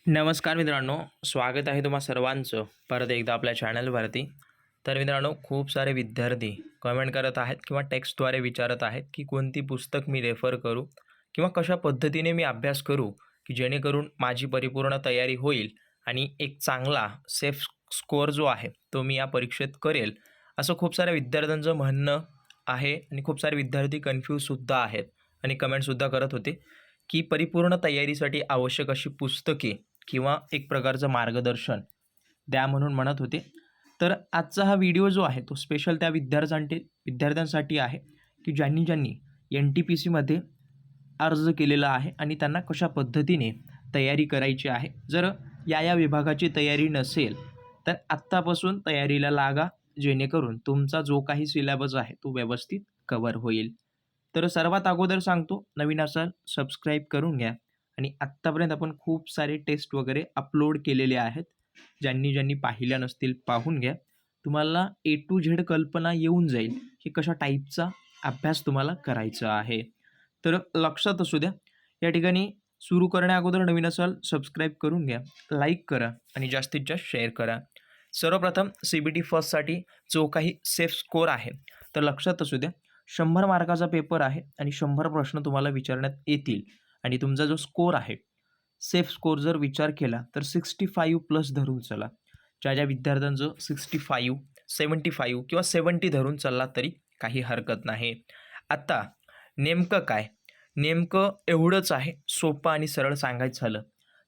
नमस्कार मित्रांनो, स्वागत आहे तुम्हा सर्वांचं परत एकदा आपल्या चॅनलवरती. तर मित्रांनो, खूप सारे विद्यार्थी कमेंट करत आहेत किंवा टेक्स्टद्वारे विचारत आहेत की कोणती पुस्तक मी रेफर करू किंवा कशा पद्धतीने मी अभ्यास करू की जेणेकरून माझी परिपूर्ण तयारी होईल आणि एक चांगला सेफ स्कोअर जो आहे तो मी या परीक्षेत करेल, असं खूप साऱ्या विद्यार्थ्यांचं म्हणणं आहे. आणि खूप सारे विद्यार्थी कन्फ्यूजसुद्धा आहेत आणि कमेंटसुद्धा करत होते की परिपूर्ण तयारीसाठी आवश्यक अशी पुस्तके किंवा एक प्रकारचं मार्गदर्शन द्या म्हणून म्हणत होते. तर आजचा हा व्हिडिओ जो आहे तो स्पेशल त्या विद्यार्थ्यांसाठी आहे की ज्यांनी NTPCमध्ये अर्ज केलेला आहे आणि त्यांना कशा पद्धतीने तयारी करायची आहे. जर या विभागाची तयारी नसेल तर आत्तापासून तयारीला लागा, जेणेकरून तुमचा जो काही सिलेबस आहे तो व्यवस्थित कव्हर होईल. तर सर्वात अगोदर सांगतो, नवीन असाल सबस्क्राईब करून घ्या. आणि आत्तापर्यंत आपण खूप सारे टेस्ट वगैरे अपलोड केलेले आहेत. ज्यांनी पाहिल्या नसतील पाहून घ्या. तुम्हाला A to Z कल्पना येऊन जाईल की कशा टाईपचा अभ्यास तुम्हाला करायचा आहे. तर लक्षात असू द्या. या ठिकाणी सुरू करण्याअगोदर नवीन असाल सबस्क्राईब करून घ्या, लाईक करा आणि जास्तीत जास्त शेअर करा. सर्वप्रथम CBT फर्स्टसाठी जो काही सेफ स्कोअर आहे तर लक्षात असू द्या, 100 मार्काचा पेपर आहे आणि 100 प्रश्न तुम्हाला विचारण्यात येतील. आणि तुमचा जो स्कोअर आहे, सेफ स्कोअर जर विचार केला तर 65 प्लस धरून चला. ज्या विद्यार्थ्यांचं 65, 75 किंवा 70 धरून चालला तरी काही हरकत नाही. आता नेमकं काय? नेमकं एवढंच आहे, सोपं आणि सरळ सांगायचं झालं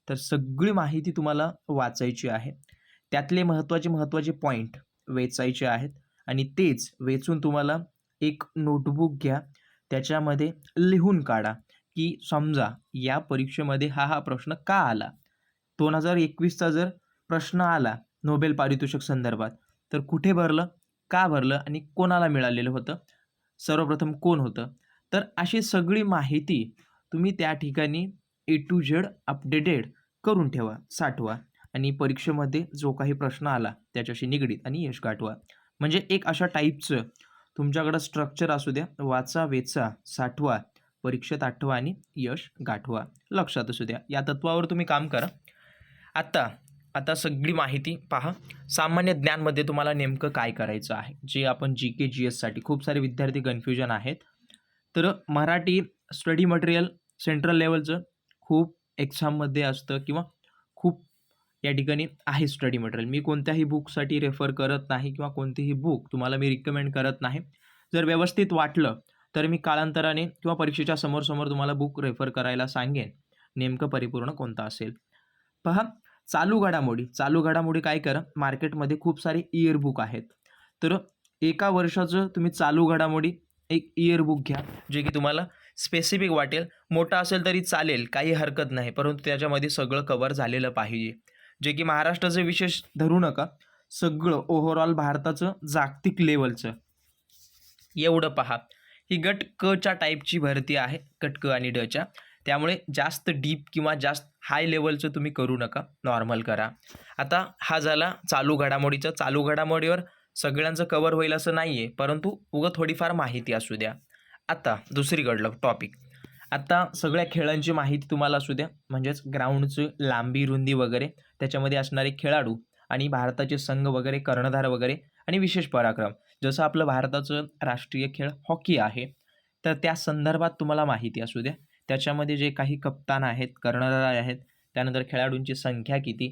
तर सगळी माहिती तुम्हाला वाचायची आहे. त्यातले महत्त्वाचे पॉईंट वेचायचे आहेत आणि तेच वेचून तुम्हाला एक नोटबुक घ्या, त्याच्यामध्ये लिहून काढा की समजा या परीक्षेमध्ये हा प्रश्न का आला. 2021चा जर प्रश्न आला नोबेल पारितोषिक संदर्भात, तर कुठे भरलं, का भरलं आणि कोणाला मिळालेलं होतं, सर्वप्रथम कोण होतं. तर अशी सगळी माहिती तुम्ही त्या ठिकाणी A to Z अपडेटेड करून ठेवा, साठवा आणि परीक्षेमध्ये जो काही प्रश्न आला त्याच्याशी निगडीत आणि यश गाठवा. म्हणजे एक अशा टाईपचं तुमच्याकडं स्ट्रक्चर असू द्या. वाचा, वेचा, साठवा, परीक्षेत आठवा आणि यश गाठवा. लक्षात असू द्या. या तत्वावर तुम्ही काम करा. आता सगळी माहिती पहा. सामान्य ज्ञानमध्ये तुम्हाला नेमकं काय करायचं आहे, जे आपण GK GSसाठी खूप सारे विद्यार्थी कन्फ्युजन आहेत. तर मराठी स्टडी मटेरियल सेंट्रल लेवलचं खूप एक्झाममध्ये असतं किंवा खूप या ठिकाणी आहे स्टडी मटेरियल. मी कोणत्याही बुकसाठी रेफर करत नाही किंवा कोणतीही बुक तुम्हाला मी रिकमेंड करत नाही. जर व्यवस्थित वाटलं तर मी कालांतराने किंवा परीक्षेच्या समोर तुम्हाला बुक रेफर करायला सांगेन, नेमकं परिपूर्ण कोणतं असेल. पहा, चालू घडामोडी काय करा, मार्केटमध्ये खूप सारे इयर बुक आहेत. तर एका वर्षाचं तुम्ही चालू घडामोडी एक इयर बुक घ्या, जे की तुम्हाला स्पेसिफिक वाटेल. मोठा असेल तरी चालेल, काही हरकत नाही, परंतु त्याच्यामध्ये सगळं कव्हर झालेलं पाहिजे. जे की महाराष्ट्राचं विशेष धरू नका, सगळं ओव्हरऑल भारताचं जागतिक लेवलचं एवढं पहा. ही गट क च्या टाईपची भरती आहे, गट क आणि ड च्या. त्यामुळे जास्त डीप किंवा जास्त हाय लेवलचं तुम्ही करू नका, नॉर्मल करा. आता हा झाला चालू घडामोडीचा. चालू घडामोडीवर सगळ्यांचं कव्हर होईल असं नाही आहे, परंतु उगं थोडीफार माहिती असू द्या. आता दुसरीकडलं टॉपिक, आता सगळ्या खेळांची माहिती तुम्हाला असू द्या, म्हणजेच ग्राउंडची लांबी, रुंदी वगैरे, त्याच्यामध्ये असणारे खेळाडू आणि भारताचे संघ वगैरे, कर्णधार वगैरे आणि विशेष पराक्रम. जसं आपलं भारताचं राष्ट्रीय खेळ हॉकी आहे, तर त्या संदर्भात तुम्हाला माहिती असू द्या. त्याच्यामध्ये जे काही कप्तान आहेत, कर्णधार आहेत, त्यानंतर खेळाडूंची संख्या किती,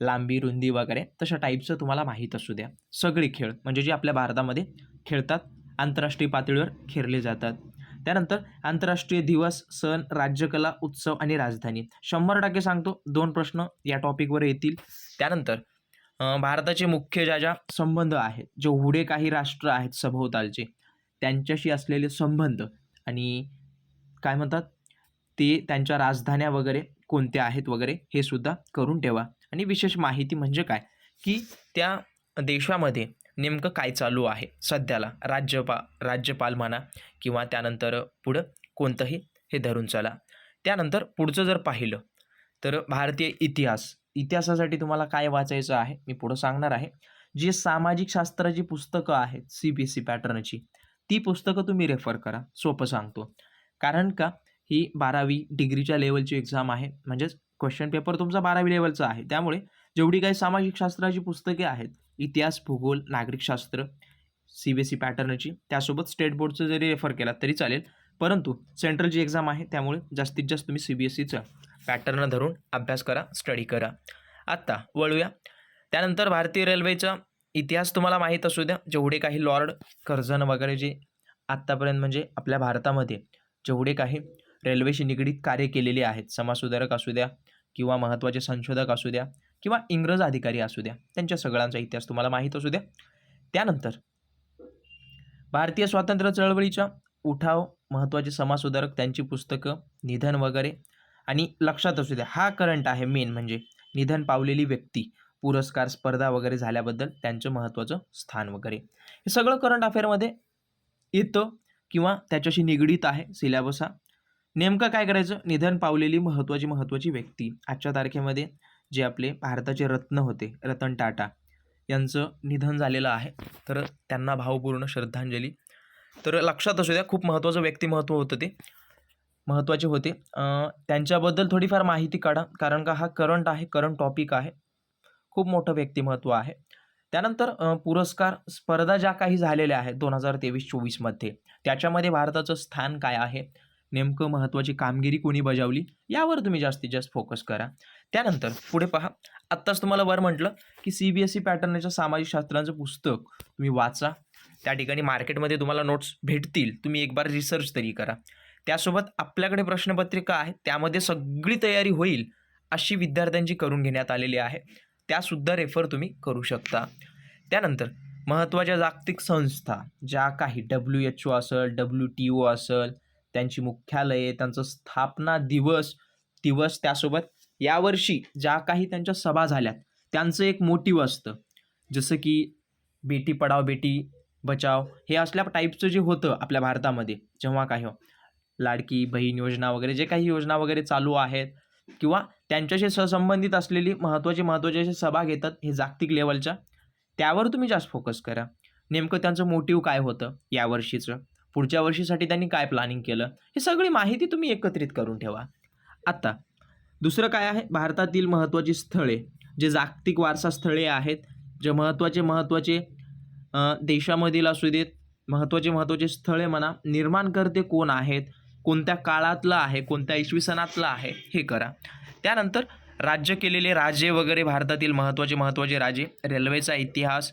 लांबी, रुंदी वगैरे तशा टाईपचं तुम्हाला माहीत असू द्या. सगळे खेळ म्हणजे जे आपल्या भारतामध्ये खेळतात, आंतरराष्ट्रीय पातळीवर खेळले जातात. त्यानंतर आंतरराष्ट्रीय दिवस, सण, राज्यकला, उत्सव आणि राजधानी. 100% सांगतो, 2 प्रश्न या टॉपिकवर येतील. त्यानंतर भारताचे मुख्य ज्या संबंध आहेत, जेवढे काही राष्ट्र आहेत सभोवतालचे, त्यांच्याशी असलेले संबंध आणि काय म्हणतात ते, त्यांच्या राजधान्या वगैरे कोणत्या आहेत वगैरे, हे सुद्धा करून ठेवा. आणि विशेष माहिती म्हणजे काय, की त्या देशामध्ये नेमकं काय चालू आहे सध्याला, राज्यपाल म्हणा किंवा त्यानंतर पुढं कोणतंही, हे धरून चला. त्यानंतर पुढचं जर पाहिलं तर भारतीय इतिहासासाठी तुम्हाला काय वाचायचं आहे मी पुढं सांगणार आहे. जी सामाजिक शास्त्राची पुस्तकं आहेत CBSE पॅटर्नची, ती पुस्तकं तुम्ही रेफर करा. सोपं सांगतो, कारण का ही 12वी डिग्रीच्या लेवलची एक्झाम आहे, म्हणजेच क्वेश्चन पेपर तुमचा 12वी लेवलचा आहे. त्यामुळे जेवढी काही सामाजिक शास्त्राची पुस्तके आहेत, इतिहास, भूगोल, नागरिकशास्त्र, CBSE पॅटर्नची, त्यासोबत स्टेट बोर्डचं जरी रेफर केलात तरी चालेल. परंतु सेंट्रलची एक्झाम आहे, त्यामुळे जास्तीत जास्त तुम्ही CBSEचं पॅटर्न धरून अभ्यास करा, स्टडी करा. आत्ता वळूया. त्यानंतर भारतीय रेल्वेचा इतिहास तुम्हाला माहीत असू द्या. जेवढे काही लॉर्ड कर्झन वगैरे जे आत्तापर्यंत म्हणजे आपल्या भारतामध्ये जेवढे काही रेल्वेशी निगडीत कार्य केलेले आहेत, समाजसुधारक असू द्या किंवा महत्त्वाचे संशोधक असू द्या किंवा इंग्रज अधिकारी असू द्या, त्यांच्या सगळ्यांचा इतिहास तुम्हाला माहीत असू द्या. त्यानंतर भारतीय स्वातंत्र्य चळवळीच्या उठाव, महत्त्वाचे समाजसुधारक, त्यांची पुस्तकं, निधन वगैरे, आणि लक्षात असू द्या हा करंट आहे मेन, म्हणजे निधन पावलेली व्यक्ती, पुरस्कार, स्पर्धा वगैरे झाल्याबद्दल त्यांचं महत्त्वाचं स्थान वगैरे, हे सगळं करंट अफेअरमध्ये येतं किंवा त्याच्याशी निगडीत आहे सिलेबस हा. नेमकं काय करायचं, निधन पावलेली महत्त्वाची व्यक्ती, आजच्या तारखेमध्ये जे आपले भारताचे रत्न होते रतन टाटा यांचं निधन झालेलं आहे, तर त्यांना भावपूर्ण श्रद्धांजली. तर लक्षात असू द्या खूप महत्त्वाचं व्यक्तिमत्व होतं, ते महत्त्वाचे होते. त्यांच्याबद्दल थोडीफार माहिती काढा, कारण का हा करंट आहे, करंट टॉपिक आहे, खूप मोठं व्यक्तिमत्व आहे. त्यानंतर पुरस्कार, स्पर्धा ज्या काही झालेल्या आहेत 2023-24मध्ये, त्याच्यामध्ये भारताचं स्थान काय आहे, नेमकं महत्त्वाची कामगिरी कोणी बजावली, यावर तुम्ही जास्तीत जास्त फोकस करा. त्यानंतर पुढे पहा, आत्ताच तुम्हाला वर म्हटलं की CBSE पॅटर्नच्या सामाजिक शास्त्रांचं पुस्तक तुम्ही वाचा. त्या ठिकाणी मार्केटमध्ये तुम्हाला नोट्स भेटतील, तुम्ही एक बार रिसर्च तरी करा. त्यासोबत आपल्याकडे प्रश्नपत्रिका आहे, त्यामध्ये सगळी तयारी होईल अशी विद्यार्थ्यांची करून घेण्यात आलेली आहे, त्यासुद्धा रेफर तुम्ही करू शकता. त्यानंतर महत्त्वाच्या जागतिक संस्था ज्या काही WHO असेल, WTO असेल, त्यांची मुख्यालये, त्यांचं स्थापना दिवस, त्यासोबत यावर्षी ज्या काही त्यांच्या सभा झाल्यात त्यांचं एक मोटिव्ह असतं, जसं की बेटी पढाओ बेटी बचाओ, हे असल्या टाईपचं जे होतं आपल्या भारतामध्ये, जेव्हा काही लाडकी बहीण योजना वगैरे जे काही योजना वगैरे चालू आहेत किंवा त्यांच्याशी सहसंबंधित असलेली महत्त्वाचे असे सभा घेतात हे जागतिक लेवलच्या, त्यावर तुम्ही जास्त फोकस करा. नेमकं त्यांचं मोटिव्ह काय होतं यावर्षीचं, पुढच्या वर्षीसाठी त्यांनी काय प्लॅनिंग केलं, हे सगळी माहिती तुम्ही एकत्रित करून ठेवा. आता दुसरं काय आहे, भारतातील महत्त्वाची स्थळे, जे जागतिक वारसा स्थळे आहेत, जे महत्त्वाचे देशामधील असू देत, महत्त्वाचे स्थळे म्हणा, निर्माणकर्ते कोण आहेत, कोणत्या काळातलं आहे, कोणत्या इसवी सनातलं आहे, हे करा. त्यानंतर राज्य केलेले राजे वगैरे, भारतातील महत्त्वाचे राजे, रेल्वेचा इतिहास,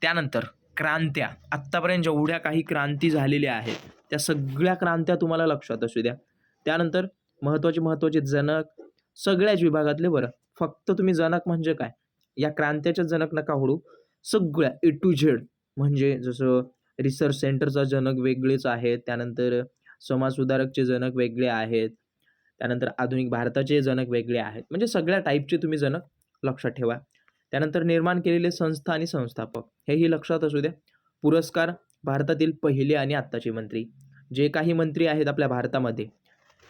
त्यानंतर क्रांत्या, आत्तापर्यंत जेवढ्या काही क्रांती झालेल्या आहेत त्या सगळ्या क्रांत्या तुम्हाला लक्षात असू द्या. त्यानंतर महत्त्वाचे जनक सगळ्याच विभागातले, बरं फक्त तुम्ही जनक म्हणजे काय, या क्रांत्याच्या जनक नका होडू, सगळ्या A to Z, म्हणजे जसं रिसर्च सेंटरचा जनक वेगळेच आहेत, त्यानंतर समाजसुधारकचे जनक वेगळे आहेत, त्यानंतर आधुनिक भारताचे जनक वेगळे आहेत, म्हणजे सगळ्या टाईपचे तुम्ही जनक लक्षात ठेवा. त्यानंतर निर्माण केलेले संस्था आणि संस्थापक, हेही लक्षात असू द्या. पुरस्कार, भारतातील पहिले आणि आत्ताचे मंत्री, जे काही मंत्री आहेत आपल्या भारतामध्ये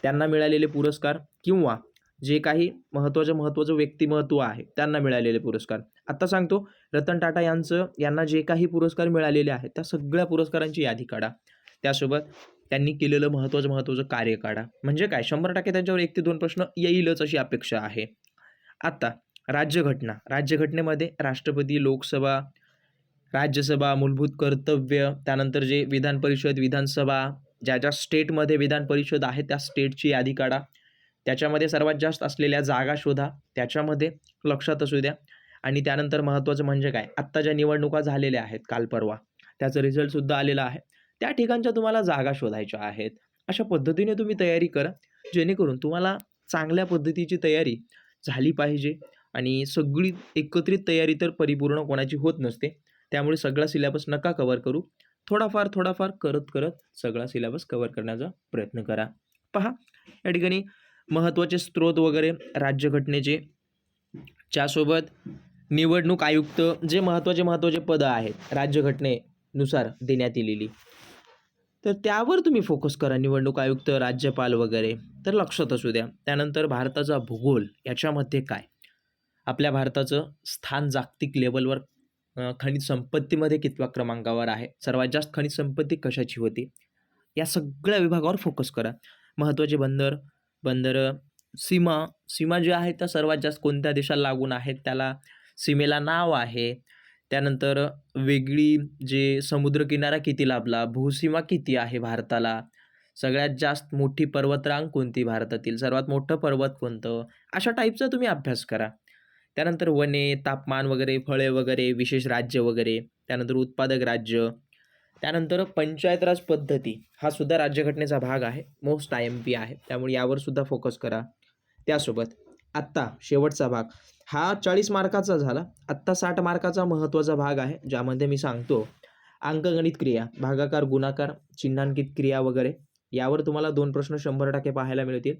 त्यांना मिळालेले पुरस्कार, किंवा जे काही महत्त्वाचं व्यक्तिमत्व आहे त्यांना मिळालेले पुरस्कार. आत्ता सांगतो, रतन टाटा यांना जे काही पुरस्कार मिळालेले आहेत त्या सगळ्या पुरस्कारांची यादी काढा. त्यासोबत त्यांनी केलेलं महत्त्वाचं कार्य काढा. म्हणजे काय, 100% त्यांच्यावर 1 ते 2 प्रश्न येईलच अशी अपेक्षा आहे. आता राज्यघटना, राज्यघटनेमध्ये राष्ट्रपती, लोकसभा, राज्यसभा, मूलभूत कर्तव्य, त्यानंतर जे विधान परिषद, विधानसभा, ज्या स्टेटमध्ये विधान परिषद आहे त्या स्टेटची यादी काढा. त्याच्यामध्ये सर्वात जास्त असलेल्या जागा शोधा, त्याच्यामध्ये लक्षात असू द्या. आणि त्यानंतर महत्त्वाचं म्हणजे काय, आत्ता ज्या निवडणुका झालेल्या आहेत काल परवा, त्याचा रिझल्टसुद्धा आलेला आहे, त्या ठिकाणच्या तुम्हाला जागा शोधायच्या आहेत. अशा पद्धतीने तुम्ही तयारी करा, जेणेकरून तुम्हाला चांगल्या पद्धतीची तयारी झाली पाहिजे. आणि सगळी एकत्रित तयारी तर परिपूर्ण कोणाची होत नसते, त्यामुळे सगळा सिलेबस नका कव्हर करू, थोडाफार करत सगळा सिलेबस कव्हर करण्याचा प्रयत्न करा. पहा, या ठिकाणी महत्त्वाचे स्रोत वगैरे राज्यघटनेचे, त्यासोबत निवडणूक आयुक्त, जे महत्त्वाचे पदं आहेत राज्यघटनेनुसार देण्यात आलेली, तर त्यावर तुम्ही फोकस करा, निवडणूक आयुक्त, राज्यपाल वगैरे, तर लक्षात असू द्या. त्यानंतर भारताचा भूगोल, याच्यामध्ये काय, आपल्या भारताचं स्थान जागतिक लेवलवर खनिज संपत्तीमध्ये कितव्या क्रमांकावर आहे, सर्वात जास्त खनिज संपत्ती कशाची होती, या सगळ्या विभागावर फोकस करा. महत्त्वाचे बंदरं, सीमा ज्या आहेत त्या सर्वात जास्त कोणत्या देशाला लागून आहेत, त्याला सीमेला नाव आहे. त्यानंतर वेगळी जे समुद्रकिनारा किती लाभला, भूसीमा किती आहे भारताला, सगळ्यात जास्त मोठी पर्वतरांग कोणती भारतातील, सर्वात मोठं पर्वत कोणतं, अशा टाईपचा तुम्ही अभ्यास करा. त्यानंतर वने, तापमान वगैरे, फळे वगैरे, विशेष राज्य वगैरे, त्यानंतर उत्पादक राज्य, त्यानंतर पंचायत राज पद्धती हा सुद्धा राज्यघटनेचा भाग आहे, मोस्ट IMP आहे, त्यामुळे यावर सुद्धा फोकस करा. त्यासोबत आत्ता शेवटचा भाग हा 40 मार्काचा झाला. आत्ता 60 मार्काचा महत्त्वाचा भाग आहे, ज्यामध्ये मी सांगतो अंकगणित क्रिया, भागाकार, गुणाकार, चिन्हांकित क्रिया वगैरे, यावर तुम्हाला 2 प्रश्न 100% पाहायला मिळतील.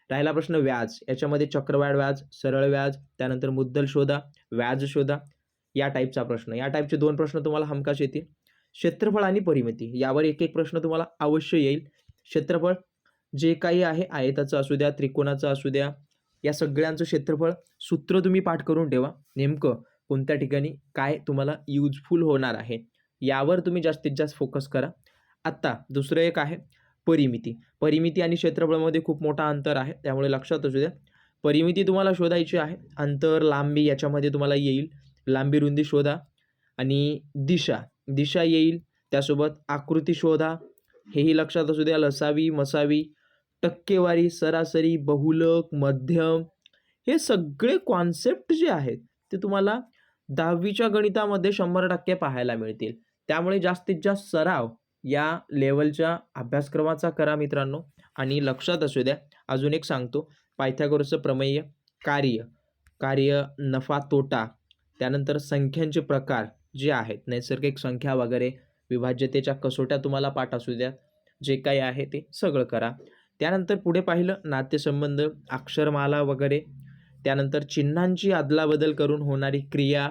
राहिला प्रश्न व्याज, याच्यामध्ये चक्रवाढ व्याज, सरळ व्याज, त्यानंतर मुद्दल शोधा, व्याज शोधा, या टाईपचा प्रश्न, या टाईपचे 2 प्रश्न तुम्हाला हमखास येतील. क्षेत्रफळ आणि परिमिती यावर एक प्रश्न तुम्हाला अवश्य येईल. क्षेत्रफळ जे काही आहे, आयताचं असू द्या, त्रिकोणाचं असू द्या, या सगळ्यांचं क्षेत्रफळ सूत्र तुम्ही पाठ करून ठेवा. नेमकं कोणत्या ठिकाणी काय तुम्हाला युजफुल होणार आहे, यावर तुम्ही जास्तीत जास्त फोकस करा. आत्ता दुसरं एक आहे परिमिती आणि क्षेत्रफळामध्ये खूप मोठा अंतर आहे, त्यामुळे लक्षात असू द्या. परिमिती तुम्हाला शोधायची आहे. अंतर, लांबी याच्यामध्ये तुम्हाला येईल. लांबी रुंदी शोधा आणि दिशा येईल. त्यासोबत आकृती शोधा, हेही लक्षात असू द्या. लसावी, मसावी, टक्केवारी, सरासरी, बहुलक, मध्यम, हे सगळे कॉन्सेप्ट जे आहेत ते तुम्हाला 10वीच्या गणितामध्ये 100% पाहायला मिळतील. त्यामुळे जास्तीत जास्त सराव या लेवलच्या अभ्यासक्रमाचा करा मित्रांनो. आणि लक्षात असू द्या, अजून एक सांगतो, पायथागोरसचं प्रमेय, कार्य, नफा तोटा, त्यानंतर संख्यांचे प्रकार जे आहेत, नैसर्गिक संख्या वगैरे, विभाज्यतेच्या कसोट्या तुम्हाला पाठ असू द्या, जे काही आहे ते सगळं करा. त्यानंतर पुढे पाहिलं नातेसंबंध, अक्षरमाला वगैरे, त्यानंतर चिन्हांची अदलाबदल करून होणारी क्रिया,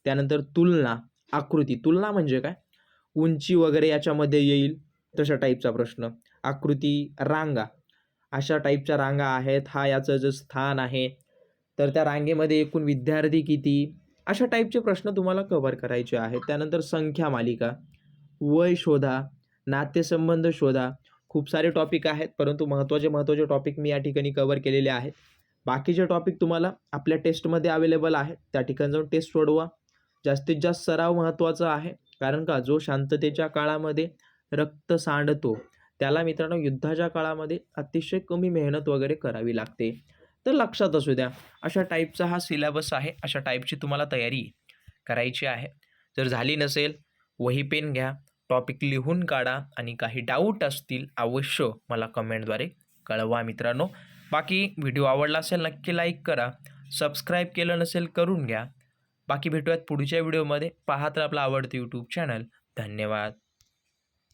त्यानंतर तुलना, आकृती, तुलना म्हणजे काय, उंची वगैरे याच्यामध्ये येईल तशा टाईपचा प्रश्न. आकृती, रांगा, अशा टाईपच्या रांगा आहेत, हा याचं जे स्थान आहे, तर त्या रांगेमध्ये एकूण विद्यार्थी किती, अशा टाईपचे प्रश्न तुम्हाला कव्हर करायचे आहेत. त्यानंतर संख्या मालिका, वय शोधा, नातेसंबंध शोधा. खूप सारे टॉपिक आहेत, परंतु महत्त्वाचे टॉपिक मी या ठिकाणी कव्हर केलेले आहेत. बाकीचे टॉपिक तुम्हाला आपल्या टेस्टमध्ये अवेलेबल आहेत, त्या ठिकाणी जाऊन टेस्ट सोडवा. जास्तीत जास्त सराव महत्त्वाचा आहे, कारण का जो शांततेच्या काळामध्ये रक्त सांडतो त्याला मित्रांनो युद्धाच्या काळामध्ये अतिशय कमी मेहनत वगैरे करावी लागते. तर लक्षात असू द्या, अशा टाईपचा हा सिलेबस आहे, अशा टाईपची तुम्हाला तयारी करायची आहे. जर झाली नसेल, वही पेन घ्या, टॉपिक लिहून काढा आणि काही डाऊट असतील अवश्य मला कमेंटद्वारे कळवा मित्रांनो. बाकी व्हिडिओ आवडला असेल नक्की लाईक करा, सबस्क्राईब केलं नसेल करून घ्या. बाकी भेटूयात पुढच्या व्हिडिओमध्ये. पाहत राहा आपला आवडतं यूट्यूब चॅनल. धन्यवाद.